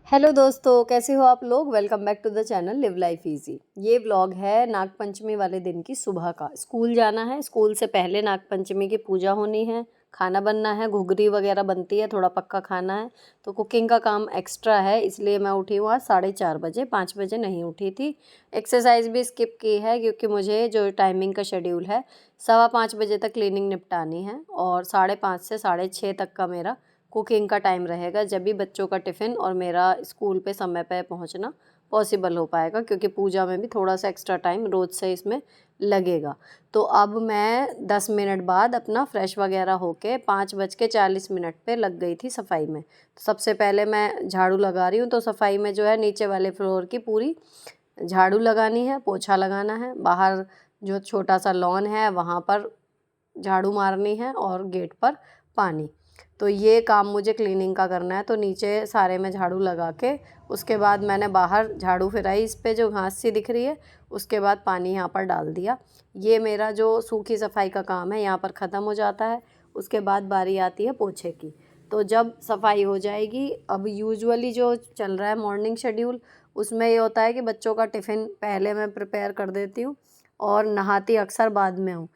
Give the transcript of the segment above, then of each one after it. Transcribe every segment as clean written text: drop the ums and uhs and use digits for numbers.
Hello दोस्तों, कैसे हो आप लोग। Welcome back to the channel live life easy. ये व्लॉग है नाग पंचमी वाले दिन की सुबह का। स्कूल जाना है, स्कूल से पहले नाग पंचमी की पूजा होनी है, खाना बनना है, घुघरी वगैरह बनती है, थोड़ा पक्का खाना है। तो कुकिंग का काम एक्स्ट्रा है, इसलिए मैं उठी हूँ आज 4:30 बजे। 5 बजे नहीं उठी थी। एक्सरसाइज भी स्किप की है क्योंकि मुझे जो टाइमिंग का शेड्यूल है 5:15 बजे तक क्लीनिंग निपटानी है और 5:30 से 6:30 तक का मेरा कुकिंग का टाइम रहेगा, जब भी बच्चों का टिफ़िन और मेरा स्कूल पे समय पे पहुंचना पॉसिबल हो पाएगा, क्योंकि पूजा में भी थोड़ा सा एक्स्ट्रा टाइम रोज़ से इसमें लगेगा। तो अब मैं 10 मिनट बाद अपना फ्रेश वगैरह होके 5:40 पे लग गई थी सफाई में। तो सबसे पहले मैं झाड़ू लगा रही हूँ। तो सफाई में जो है नीचे वाले फ्लोर की पूरी झाड़ू लगानी है, पोछा लगाना है, बाहर जो छोटा सा लॉन है वहाँ पर झाड़ू मारनी है और गेट पर पानी। तो ये काम मुझे क्लीनिंग का करना है। तो नीचे सारे में झाड़ू लगा के उसके बाद मैंने बाहर झाड़ू फिराई, इस पे जो घास सी दिख रही है, उसके बाद पानी यहाँ पर डाल दिया। ये मेरा जो सूखी सफाई का काम है यहाँ पर ख़त्म हो जाता है। उसके बाद बारी आती है पोछे की। तो जब सफाई हो जाएगी, अब यूजुअली जो चल रहा है मॉर्निंग शेड्यूल, उसमें ये होता है कि बच्चों का टिफ़िन पहले मैं प्रिपेयर कर देती हूँ और नहाती अक्सर बाद में हूँ।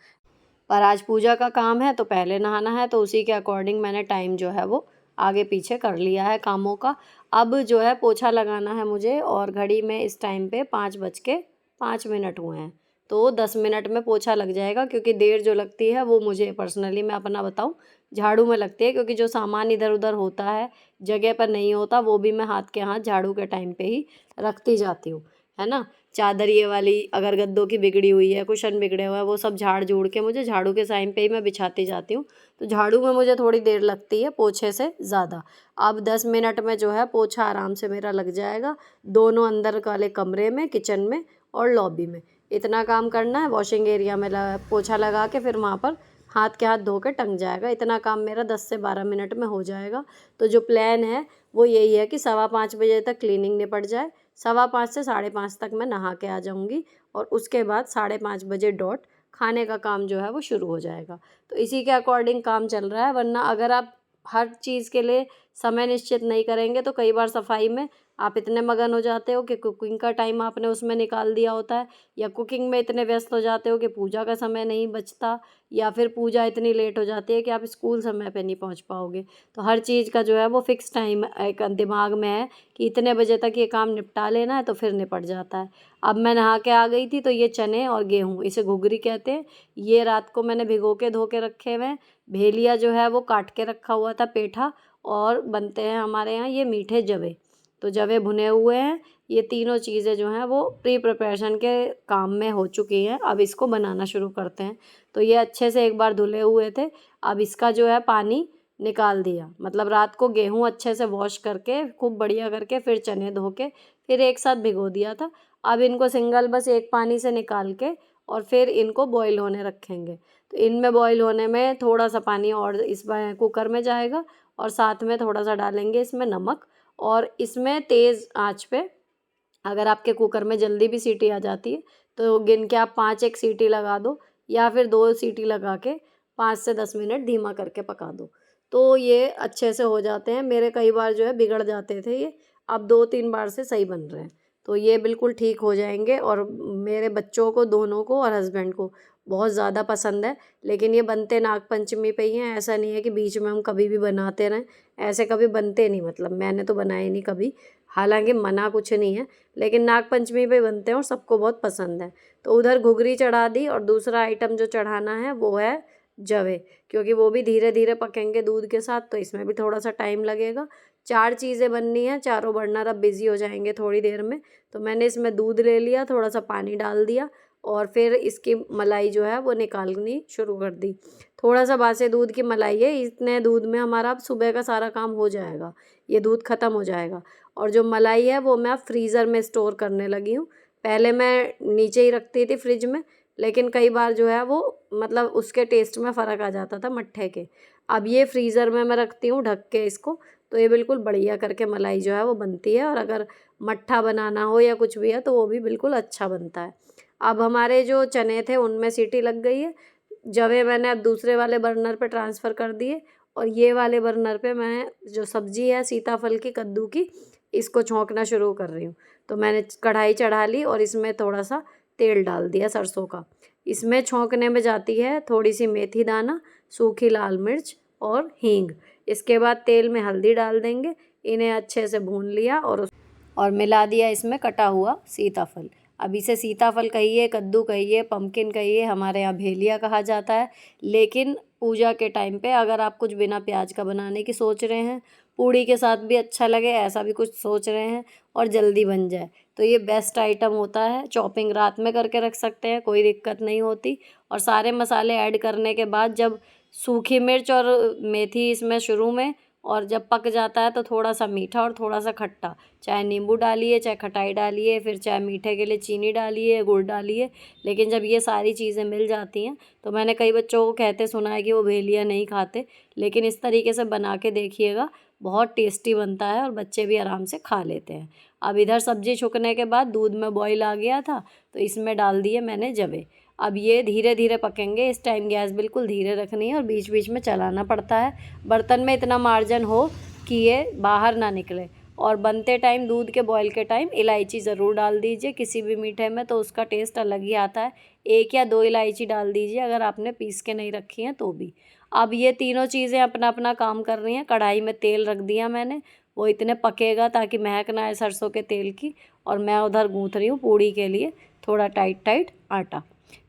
पर आज पूजा का काम है तो पहले नहाना है, तो उसी के अकॉर्डिंग मैंने टाइम जो है वो आगे पीछे कर लिया है कामों का। अब जो है पोछा लगाना है मुझे, और घड़ी में इस टाइम पे 5:05 हुए हैं। तो 10 मिनट में पोछा लग जाएगा, क्योंकि देर जो लगती है वो मुझे पर्सनली, मैं अपना बताऊँ, झाड़ू में लगती है, क्योंकि जो सामान इधर उधर होता है जगह पर नहीं होता, वो भी मैं हाथ के हाथ झाड़ू के टाइम पे ही रखती जाती हूँ, है ना। चादर ये वाली अगर गद्दों की बिगड़ी हुई है, कुशन बिगड़े हुए हैं, वो सब झाड़ झूड़ के मुझे झाड़ू के टाइम पे ही मैं बिछाती जाती हूँ। तो झाड़ू में मुझे थोड़ी देर लगती है पोछे से ज़्यादा। अब 10 मिनट में जो है पोछा आराम से मेरा लग जाएगा, दोनों अंदर वाले कमरे में, किचन में और लॉबी में। इतना काम करना है। वॉशिंग एरिया में पोछा लगा के फिर वहाँ पर हाथ के हाथ धो के टंग जाएगा। इतना काम मेरा 10 से 12 मिनट में हो जाएगा। तो जो प्लान है वो यही है कि 5:15 बजे तक क्लीनिंग निपट जाए, 5:15 से 5:30 तक मैं नहा के आ जाऊँगी, और उसके बाद 5:30 बजे डॉट खाने का काम जो है वो शुरू हो जाएगा। तो इसी के अकॉर्डिंग काम चल रहा है। वरना अगर आप हर चीज़ के लिए समय निश्चित नहीं करेंगे तो कई बार सफाई में आप इतने मगन हो जाते हो कि कुकिंग का टाइम आपने उसमें निकाल दिया होता है, या कुकिंग में इतने व्यस्त हो जाते हो कि पूजा का समय नहीं बचता, या फिर पूजा इतनी लेट हो जाती है कि आप स्कूल समय पे नहीं पहुंच पाओगे। तो हर चीज़ का जो है वो फिक्स टाइम एक दिमाग में है कि इतने बजे तक ये काम निपटा लेना है, तो फिर निपट जाता है। अब मैं नहा के आ गई थी, तो ये चने और गेहूँ, इसे घुघरी कहते हैं, ये रात को मैंने भिगो के धो के रखे हुए हैं। भेलिया जो है वो काट के रखा हुआ था, पेठा, और बनते हैं हमारे यहाँ ये मीठे जवे। तो जवे भुने हुए हैं। ये तीनों चीज़ें जो हैं वो प्री प्रिपरेशन के काम में हो चुकी हैं। अब इसको बनाना शुरू करते हैं। तो ये अच्छे से एक बार धुले हुए थे। अब इसका जो है पानी निकाल दिया, मतलब रात को गेहूँ अच्छे से वॉश करके खूब बढ़िया करके फिर चने धो के फिर एक साथ भिगो दिया था। अब इनको सिंगल बस एक पानी से निकाल के और फिर इनको बॉईल होने रखेंगे। तो इनमें बॉईल होने में थोड़ा सा पानी और इस बार कुकर में जाएगा, और साथ में थोड़ा सा डालेंगे इसमें नमक। और इसमें तेज़ आंच पे, अगर आपके कुकर में जल्दी भी सीटी आ जाती है तो गिन के आप 5 एक सीटी लगा दो, या फिर 2 सीटी लगा के 5 से 10 मिनट धीमा करके पका दो। तो ये अच्छे से हो जाते हैं। मेरे कई बार जो है बिगड़ जाते थे ये, अब 2-3 बार से सही बन रहे हैं। तो ये बिल्कुल ठीक हो जाएंगे, और मेरे बच्चों को दोनों को और हस्बैंड को बहुत ज़्यादा पसंद है। लेकिन ये बनते नाग पंचमी पे ही हैं, ऐसा नहीं है कि बीच में हम कभी भी बनाते रहें। ऐसे कभी बनते नहीं, मतलब मैंने तो बनाए नहीं कभी। हालांकि मना कुछ नहीं है, लेकिन नाग पंचमी पे बनते हैं और सबको बहुत पसंद है। तो उधर घुघरी चढ़ा दी, और दूसरा आइटम जो चढ़ाना है वो है जवे, क्योंकि वो भी धीरे धीरे पकेंगे दूध के साथ, तो इसमें भी थोड़ा सा टाइम लगेगा। 4 चीज़ें बननी है, चारों बर्नर अब बिज़ी हो जाएंगे थोड़ी देर में। तो मैंने इसमें दूध ले लिया, थोड़ा सा पानी डाल दिया, और फिर इसकी मलाई जो है वो निकालनी शुरू कर दी। थोड़ा सा बासे दूध की मलाई है, इतने दूध में हमारा अब सुबह का सारा काम हो जाएगा, ये दूध ख़त्म हो जाएगा। और जो मलाई है वो मैं अब फ्रीज़र में स्टोर करने लगी हूँ। पहले मैं नीचे ही रखती थी फ्रिज में, लेकिन कई बार जो है वो, मतलब उसके टेस्ट में फ़र्क आ जाता था मट्ठे के। अब ये फ्रीज़र में मैं रखती हूँ ढक के इसको, तो ये बिल्कुल बढ़िया करके मलाई जो है वो बनती है। और अगर मट्ठा बनाना हो या कुछ भी है तो वो भी बिल्कुल अच्छा बनता है। अब हमारे जो चने थे उनमें सीटी लग गई है। जवे मैंने अब दूसरे वाले बर्नर पे ट्रांसफ़र कर दिए, और ये वाले बर्नर पे मैं जो सब्ज़ी है सीताफल की, कद्दू की, इसको छौंकना शुरू कर रही हूँ। तो मैंने कढ़ाई चढ़ा ली और इसमें थोड़ा सा तेल डाल दिया सरसों का। इसमें छौंकने में जाती है थोड़ी सी मेथी दाना, सूखी लाल मिर्च और हींग। इसके बाद तेल में हल्दी डाल देंगे, इन्हें अच्छे से भून लिया और मिला दिया इसमें कटा हुआ सीताफल। अब इसे सीताफल कहिए, कद्दू कहिए, पम्पकिन कहिए, हमारे यहाँ भेलिया कहा जाता है। लेकिन पूजा के टाइम पे अगर आप कुछ बिना प्याज का बनाने की सोच रहे हैं, पूड़ी के साथ भी अच्छा लगे ऐसा भी कुछ सोच रहे हैं और जल्दी बन जाए, तो ये बेस्ट आइटम होता है। चॉपिंग रात में करके रख सकते हैं, कोई दिक्कत नहीं होती। और सारे मसाले ऐड करने के बाद जब सूखी मिर्च और मेथी इसमें शुरू में, और जब पक जाता है तो थोड़ा सा मीठा और थोड़ा सा खट्टा, चाहे नींबू डालिए, चाहे खटाई डालिए, फिर चाहे मीठे के लिए चीनी डालिए, गुड़ डालिए। लेकिन जब ये सारी चीज़ें मिल जाती हैं तो मैंने कई बच्चों को कहते सुना है कि वो भेलिया नहीं खाते, लेकिन इस तरीके से बना के देखिएगा, बहुत टेस्टी बनता है और बच्चे भी आराम से खा लेते हैं। अब इधर सब्जी छुकने के बाद दूध में बॉईल आ गया था तो इसमें डाल दिए मैंने जवे। अब ये धीरे धीरे पकेंगे, इस टाइम गैस बिल्कुल धीरे रखनी है और बीच बीच में चलाना पड़ता है। बर्तन में इतना मार्जिन हो कि ये बाहर ना निकले। और बनते टाइम दूध के बॉईल के टाइम इलायची ज़रूर डाल दीजिए किसी भी मीठे में, तो उसका टेस्ट अलग ही आता है। 1 या 2 इलायची डाल दीजिए अगर आपने पीस के नहीं रखी हैं तो भी। अब ये तीनों चीज़ें अपना अपना काम कर रही हैं। कढ़ाई में तेल रख दिया मैंने, वो इतने पकेगा ताकि महक ना आए सरसों के तेल की। और मैं उधर गूँथ रही हूँ पूड़ी के लिए थोड़ा टाइट टाइट आटा।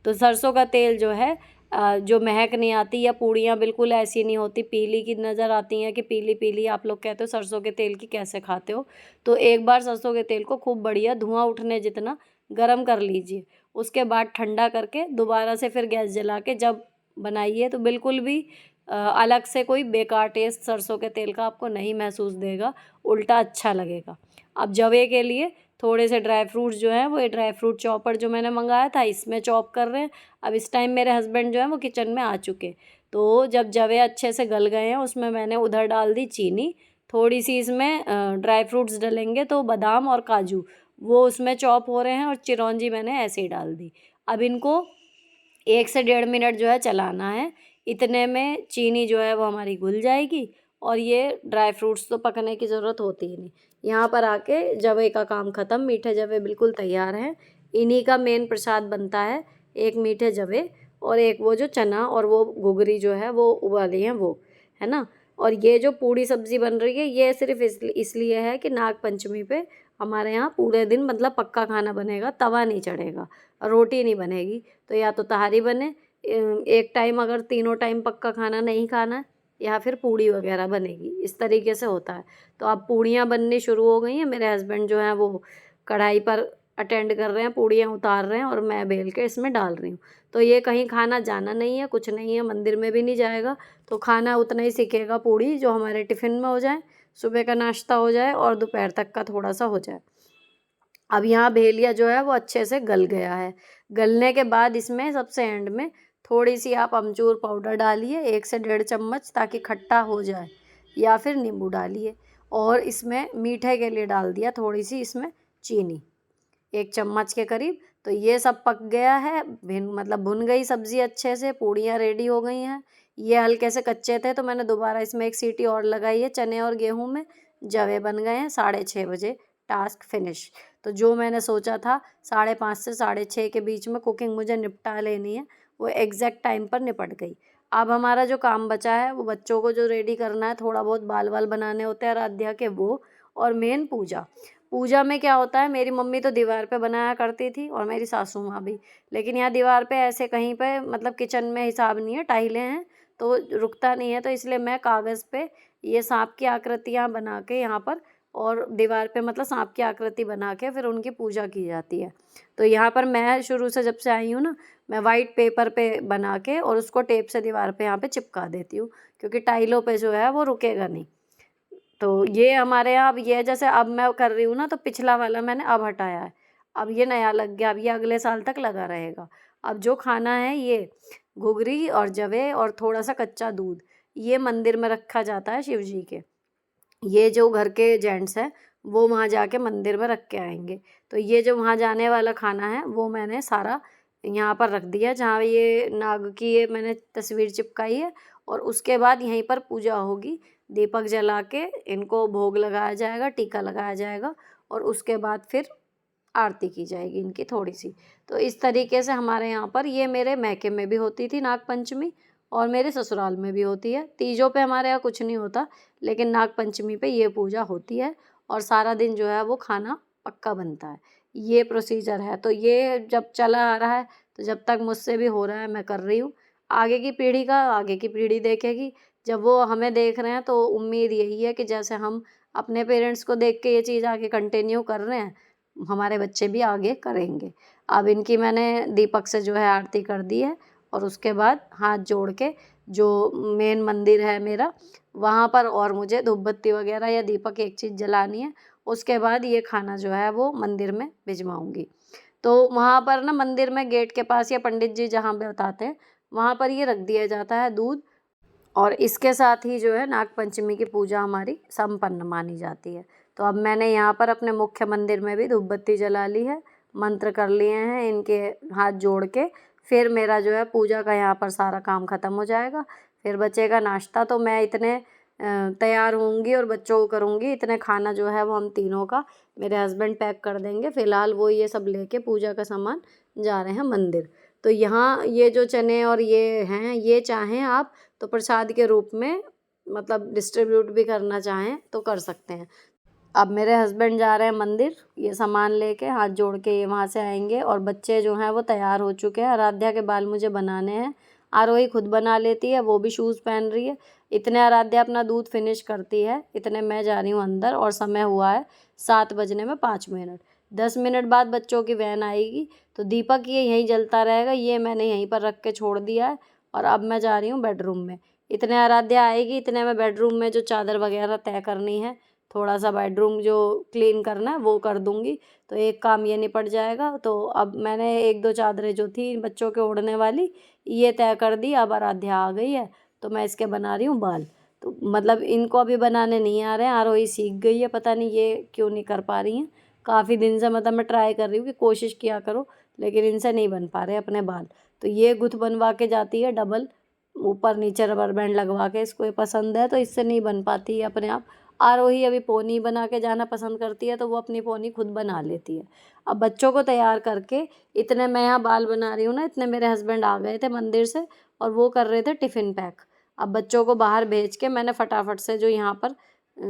तो सरसों का तेल जो है जो महक नहीं आती, या पूड़ियाँ बिल्कुल ऐसी नहीं होती पीली की नज़र आती हैं कि पीली पीली आप लोग कहते हो सरसों के तेल की कैसे खाते हो। तो एक बार सरसों के तेल को खूब बढ़िया धुआं उठने जितना गरम कर लीजिए। उसके बाद ठंडा करके दोबारा से फिर गैस जला के जब बनाइए तो बिल्कुल भी अलग से कोई बेकार टेस्ट सरसों के तेल का आपको नहीं महसूस देगा, उल्टा अच्छा लगेगा। अब जवे के लिए थोड़े से ड्राई फ्रूट्स जो हैं, वो ये ड्राई फ्रूट चॉपर जो मैंने मंगाया था इसमें चॉप कर रहे हैं। अब इस टाइम मेरे हस्बैंड जो है वो किचन में आ चुके, तो जब जवे अच्छे से गल गए हैं उसमें मैंने उधर डाल दी चीनी। थोड़ी सी इसमें ड्राई फ्रूट्स डलेंगे तो बादाम और काजू वो उसमें चॉप हो रहे हैं, और चिरौंजी मैंने ऐसे ही डाल दी। अब इनको 1 से 1.5 मिनट जो है चलाना है। इतने में चीनी जो है वो हमारी घुल जाएगी और ये ड्राई फ्रूट्स तो पकने की ज़रूरत होती ही नहीं। यहाँ पर आके जवे का काम ख़त्म, मीठे जवे बिल्कुल तैयार हैं। इन्हीं का मेन प्रसाद बनता है, एक मीठे जवे और एक वो जो चना और वो घुघरी जो है वो उबाली हैं वो, है ना। और ये जो पूड़ी सब्ज़ी बन रही है ये सिर्फ इसलिए है कि नाग पंचमी पे हमारे यहाँ पूरे दिन मतलब पक्का खाना बनेगा, तवा नहीं चढ़ेगा, रोटी नहीं बनेगी। तो या तो तहारी बने, एक टाइम अगर तीनों टाइम पक्का खाना नहीं खाना है, या फिर पूड़ी वगैरह बनेगी, इस तरीके से होता है। तो अब पूड़ियाँ बननी शुरू हो गई हैं। मेरे हस्बैंड जो हैं वो कढ़ाई पर अटेंड कर रहे हैं, पूड़ियाँ उतार रहे हैं और मैं बेल के इसमें डाल रही हूँ। तो ये कहीं खाना जाना नहीं है, कुछ नहीं है, मंदिर में भी नहीं जाएगा। तो खाना उतना ही सीखेगा पूड़ी जो हमारे टिफ़िन में हो जाए, सुबह का नाश्ता हो जाए और दोपहर तक का थोड़ा सा हो जाए। अब यहाँ भेलिया जो है वो अच्छे से गल गया है। गलने के बाद इसमें सबसे एंड में थोड़ी सी आप अमचूर पाउडर डालिए, 1 से 1.5 चम्मच, ताकि खट्टा हो जाए, या फिर नींबू डालिए। और इसमें मीठे के लिए डाल दिया थोड़ी सी इसमें चीनी, 1 चम्मच के करीब। तो ये सब पक गया है, मतलब भुन गई सब्ज़ी अच्छे से, पूड़ियाँ रेडी हो गई हैं। ये हल्के से कच्चे थे तो मैंने दोबारा इसमें 1 सीटी और लगाई है। चने और गेहूँ में जवे बन गए हैं। 6:30 बजे टास्क फिनिश। तो जो मैंने सोचा था 5:30 से 6:30 के बीच में कुकिंग मुझे निपटा लेनी है, वो एग्जैक्ट टाइम पर निपट गई। अब हमारा जो काम बचा है वो बच्चों को जो रेडी करना है, थोड़ा बहुत बाल वाल बनाने होते हैं आराध्या के वो, और मेन पूजा। पूजा में क्या होता है, मेरी मम्मी तो दीवार पे बनाया करती थी और मेरी सासू माँ भी, लेकिन यहाँ दीवार पे ऐसे कहीं पे मतलब किचन में हिसाब नहीं है, टाइलें हैं तो रुकता नहीं है। तो इसलिए मैं कागज़ पे ये सांप की आकृतियाँ बना के यहाँ पर, और दीवार पे मतलब सांप की आकृति बना के फिर उनकी पूजा की जाती है। तो यहाँ पर मैं शुरू से जब से आई हूँ ना, मैं वाइट पेपर पे बना के और उसको टेप से दीवार पे यहाँ पे चिपका देती हूँ, क्योंकि टाइलों पे जो है वो रुकेगा नहीं। तो ये हमारे यहाँ अब ये जैसे अब मैं कर रही हूँ ना, तो पिछला वाला मैंने अब हटाया है, अब ये नया लग गया, अब ये अगले साल तक लगा रहेगा। अब जो खाना है ये घुघरी और जवे और थोड़ा सा कच्चा दूध, ये मंदिर में रखा जाता है शिव जी के। ये जो घर के जेंट्स हैं वो वहाँ जाके मंदिर में रख के आएंगे। तो ये जो वहाँ जाने वाला खाना है वो मैंने सारा यहाँ पर रख दिया, जहाँ ये नाग की ये मैंने तस्वीर चिपकाई है। और उसके बाद यहीं पर पूजा होगी। दीपक जला के इनको भोग लगाया जाएगा, टीका लगाया जाएगा और उसके बाद फिर आरती की जाएगी इनकी थोड़ी सी। तो इस तरीके से हमारे यहाँ पर ये मेरे मैके में भी होती थी नागपंचमी और मेरे ससुराल में भी होती है। तीजों पे हमारे यहाँ कुछ नहीं होता, लेकिन नागपंचमी पे ये पूजा होती है और सारा दिन जो है वो खाना पक्का बनता है। ये प्रोसीजर है। तो ये जब चला आ रहा है, तो जब तक मुझसे भी हो रहा है मैं कर रही हूँ। आगे की पीढ़ी देखेगी। जब वो हमें देख रहे हैं तो उम्मीद यही है कि जैसे हम अपने पेरेंट्स को देख के ये चीज़ आगे कंटिन्यू कर रहे हैं, हमारे बच्चे भी आगे करेंगे। अब इनकी मैंने दीपक से जो है आरती कर दी है और उसके बाद हाथ जोड़ के जो मेन मंदिर है मेरा, वहाँ पर और मुझे धूप बत्ती वगैरह या दीपक एक चीज़ जलानी है। उसके बाद ये खाना जो है वो मंदिर में भिजवाऊँगी। तो वहाँ पर ना मंदिर में गेट के पास या पंडित जी जहाँ भी बताते हैं, वहाँ पर ये रख दिया जाता है दूध और इसके साथ ही जो है नागपंचमी की पूजा हमारी संपन्न मानी जाती है। तो अब मैंने यहाँ पर अपने मुख्य मंदिर में भी धूप बत्ती जला ली है, मंत्र कर लिए हैं इनके हाथ जोड़ के। फिर मेरा जो है पूजा का यहाँ पर सारा काम ख़त्म हो जाएगा। फिर बचेगा नाश्ता। तो मैं इतने तैयार होंगी और बच्चों को करूँगी, इतने खाना जो है वो हम तीनों का मेरे हस्बैंड पैक कर देंगे। फ़िलहाल वो ये सब लेके पूजा का सामान जा रहे हैं मंदिर। तो यहाँ ये जो चने और ये हैं, ये चाहें आप तो प्रसाद के रूप में मतलब डिस्ट्रीब्यूट भी करना चाहें तो कर सकते हैं। अब मेरे हस्बैंड जा रहे हैं मंदिर, ये सामान लेके हाथ जोड़ के ये वहाँ से आएंगे और बच्चे जो हैं वो तैयार हो चुके हैं। आराध्या के बाल मुझे बनाने हैं। आरोही खुद बना लेती है, वो भी शूज़ पहन रही है। इतने आराध्या अपना दूध फिनिश करती है, इतने मैं जा रही हूँ अंदर और समय हुआ है 7 बजने में 5 मिनट। 10 मिनट बाद बच्चों की वैन आएगी। तो दीपक ये यहीं जलता रहेगा, ये मैंने यहीं पर रख के छोड़ दिया है और अब मैं जा रही हूँ बेडरूम में। इतने आराध्या आएगी, इतने में बेडरूम में जो चादर वगैरह तय करनी है, थोड़ा सा बेडरूम जो क्लीन करना है वो कर दूँगी। तो एक काम ये निपट जाएगा। तो अब मैंने 1-2 चादरें जो थी बच्चों के ओढ़ने वाली, ये तय कर दी। अब आराध्या आ गई है तो मैं इसके बना रही हूँ बाल। तो मतलब इनको अभी बनाने नहीं आ रहे हैं, आरोही सीख गई है, पता नहीं ये क्यों नहीं कर पा रही हैं। काफ़ी दिन से मतलब मैं ट्राई कर रही हूँ कि कोशिश किया करो, लेकिन इनसे नहीं बन पा रहे अपने बाल। तो ये गुथ बनवा के जाती है डबल, ऊपर नीचे रबर बैंड लगवा के, इसको ये पसंद है तो इससे नहीं बन पाती है अपने आप। आरोही अभी पोनी बना के जाना पसंद करती है तो वो अपनी पोनी खुद बना लेती है। अब बच्चों को तैयार करके इतने मैं यहाँ बाल बना रही हूँ ना, इतने मेरे हस्बैंड आ गए थे मंदिर से और वो कर रहे थे टिफ़िन पैक। अब बच्चों को बाहर भेज के मैंने फटाफट से जो यहाँ पर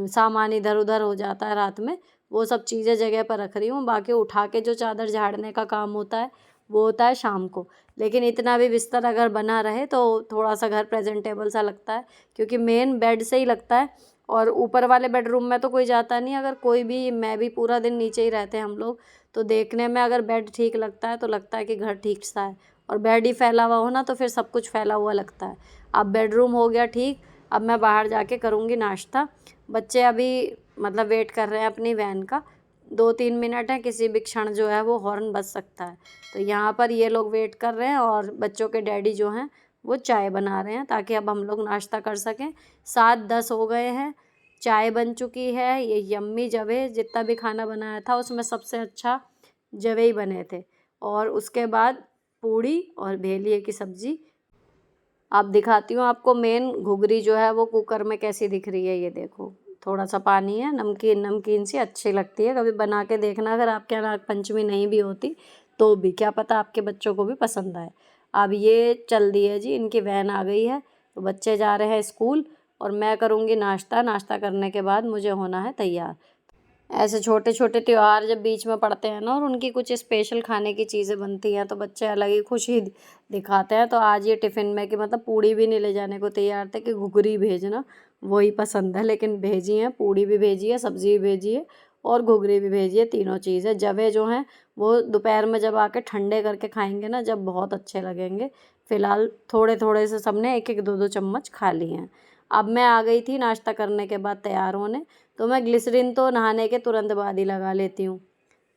सामान इधर उधर हो जाता है रात में, वो सब चीज़ें जगह पर रख रही हूँ। बाकी उठा के जो चादर झाड़ने का काम होता है वो होता है शाम को। लेकिन इतना भी बिस्तर अगर बना रहे तो थोड़ा सा घर प्रेजेंटेबल सा लगता है, क्योंकि मेन बेड से ही लगता है और ऊपर वाले बेडरूम में तो कोई जाता नहीं। अगर कोई भी, मैं भी पूरा दिन नीचे ही रहते हैं हम लोग, तो देखने में अगर बेड ठीक लगता है तो लगता है कि घर ठीक सा है, और बेड ही फैला हुआ हो ना तो फिर सब कुछ फैला हुआ लगता है। अब बेडरूम हो गया ठीक। अब मैं बाहर जाके करूँगी नाश्ता। बच्चे अभी मतलब वेट कर रहे हैं अपनी वैन का। 2-3 मिनट हैं, किसी भी क्षण जो है वो हॉर्न बज सकता है। तो यहाँ पर ये लोग वेट कर रहे हैं और बच्चों के डैडी जो हैं वो चाय बना रहे हैं ताकि अब हम लोग नाश्ता कर सकें। 7-10 हो गए हैं, चाय बन चुकी है। ये यम्मी जवे, जितना भी खाना बनाया था उसमें सबसे अच्छा जवे ही बने थे। और उसके बाद पूड़ी और भेलिए की सब्ज़ी। अब दिखाती हूँ आपको मेन घुघरी जो है वो कुकर में कैसी दिख रही है। ये देखो, थोड़ा सा पानी है, नमकीन नमकीन सी अच्छी लगती है। कभी बना के देखना, अगर आपके यहाँ नागपंचमी नहीं भी होती तो भी, क्या पता आपके बच्चों को भी पसंद आए। अब ये चल दी है जी, इनकी वैन आ गई है तो बच्चे जा रहे हैं स्कूल और मैं करूँगी नाश्ता। नाश्ता करने के बाद मुझे होना है तैयार। ऐसे छोटे छोटे त्योहार जब बीच में पड़ते हैं ना और उनकी कुछ स्पेशल खाने की चीज़ें बनती हैं तो बच्चे अलग ही खुशी दिखाते हैं। तो आज ये टिफ़िन में कि मतलब पूड़ी भी नहीं ले जाने को तैयार थे कि घुघरी भेजना, वही पसंद है। लेकिन भेजी है, पूड़ी भी भेजी है, सब्ज़ी भी भेजी है और घुघरी भी भेजी है, तीनों चीज़ें। जवे जो हैं वो दोपहर में जब आके ठंडे करके खाएंगे ना, जब बहुत अच्छे लगेंगे। फ़िलहाल थोड़े थोड़े से सबने 1-1 2-2 चम्मच खा लिए हैं। अब मैं आ गई थी नाश्ता करने के बाद तैयार होने। तो मैं ग्लिसरीन तो नहाने के तुरंत बाद ही लगा लेती हूँ,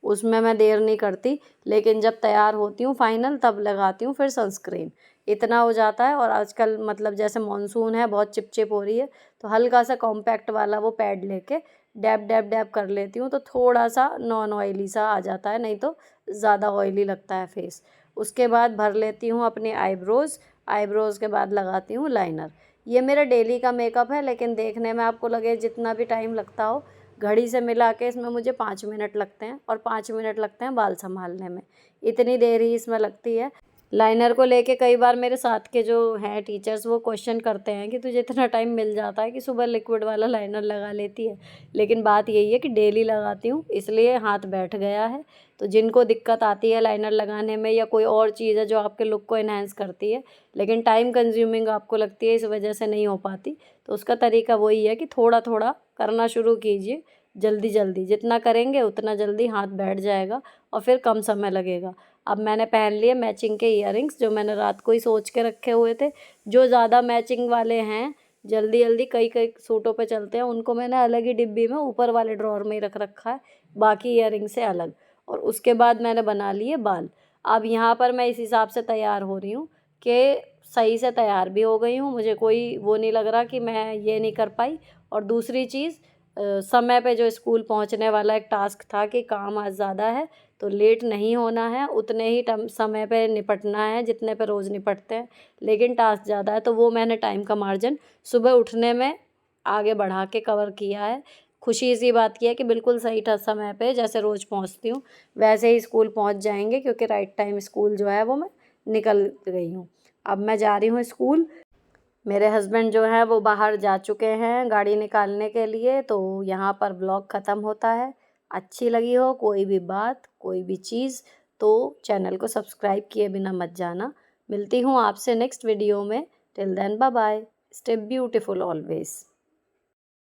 उसमें मैं देर नहीं करती। लेकिन जब तैयार होती हूँ फाइनल तब लगाती हूँ फिर सनस्क्रीन। इतना हो जाता है। और आजकल मतलब जैसे मानसून है, बहुत चिपचिप हो रही है, तो हल्का सा कॉम्पैक्ट वाला वो पैड लेके डैब डैब डैब कर लेती हूँ तो थोड़ा सा नॉन ऑयली सा आ जाता है, नहीं तो ज़्यादा ऑयली लगता है फेस। उसके बाद भर लेती हूँ अपने आईब्रोज़। आईब्रोज़ के बाद लगाती हूँ लाइनर। ये मेरा डेली का मेकअप है, लेकिन देखने में आपको लगे जितना भी टाइम लगता हो, घड़ी से मिला के इसमें मुझे 5 मिनट लगते हैं और 5 मिनट लगते हैं बाल संभालने में। इतनी देर ही इसमें लगती है। लाइनर को लेके कई बार मेरे साथ के जो हैं टीचर्स वो क्वेश्चन करते हैं कि तुझे इतना टाइम मिल जाता है कि सुबह लिक्विड वाला लाइनर लगा लेती है। लेकिन बात यही है कि डेली लगाती हूँ, इसलिए हाथ बैठ गया है। तो जिनको दिक्कत आती है लाइनर लगाने में या कोई और चीज़ है जो आपके लुक को इन्हेंस करती है लेकिन टाइम कंज्यूमिंग आपको लगती है इस वजह से नहीं हो पाती, तो उसका तरीका वही है कि थोड़ा थोड़ा करना शुरू कीजिए। जल्दी जल्दी जितना करेंगे उतना जल्दी हाथ बैठ जाएगा और फिर कम समय लगेगा। अब मैंने पहन लिए मैचिंग के इयररिंग्स जो मैंने रात को ही सोच के रखे हुए थे। जो ज़्यादा मैचिंग वाले हैं, जल्दी जल्दी कई कई सूटों पे चलते हैं, उनको मैंने अलग ही डिब्बी में ऊपर वाले ड्रॉअर में ही रख रखा है, बाकी इयररिंग से अलग। और उसके बाद मैंने बना लिए बाल। अब यहाँ पर मैं इस हिसाब से तैयार हो रही हूँ कि सही से तैयार भी हो गई हूँ, मुझे कोई वो नहीं लग रहा कि मैं ये नहीं कर पाई। और दूसरी चीज़, समय पे जो स्कूल पहुँचने वाला एक टास्क था कि काम आज ज़्यादा है तो लेट नहीं होना है, उतने ही समय पे निपटना है जितने पे रोज़ निपटते हैं, लेकिन टास्क ज़्यादा है तो वो मैंने टाइम का मार्जिन सुबह उठने में आगे बढ़ा के कवर किया है। खुशी इसी बात की है कि बिल्कुल सही समय पे जैसे रोज़ पहुंचती हूँ वैसे ही स्कूल पहुंच जाएंगे, क्योंकि राइट टाइम स्कूल जो है वो मैं निकल गई हूँ। अब मैं जा रही हूँ स्कूल। मेरे हस्बैंड जो हैं वो बाहर जा चुके हैं गाड़ी निकालने के लिए, तो यहाँ पर ब्लॉग ख़त्म होता है। अच्छी लगी हो कोई भी बात, कोई भी चीज़, तो चैनल को सब्सक्राइब किए बिना मत जाना। मिलती हूँ आपसे नेक्स्ट वीडियो में। Till then bye bye, stay beautiful always.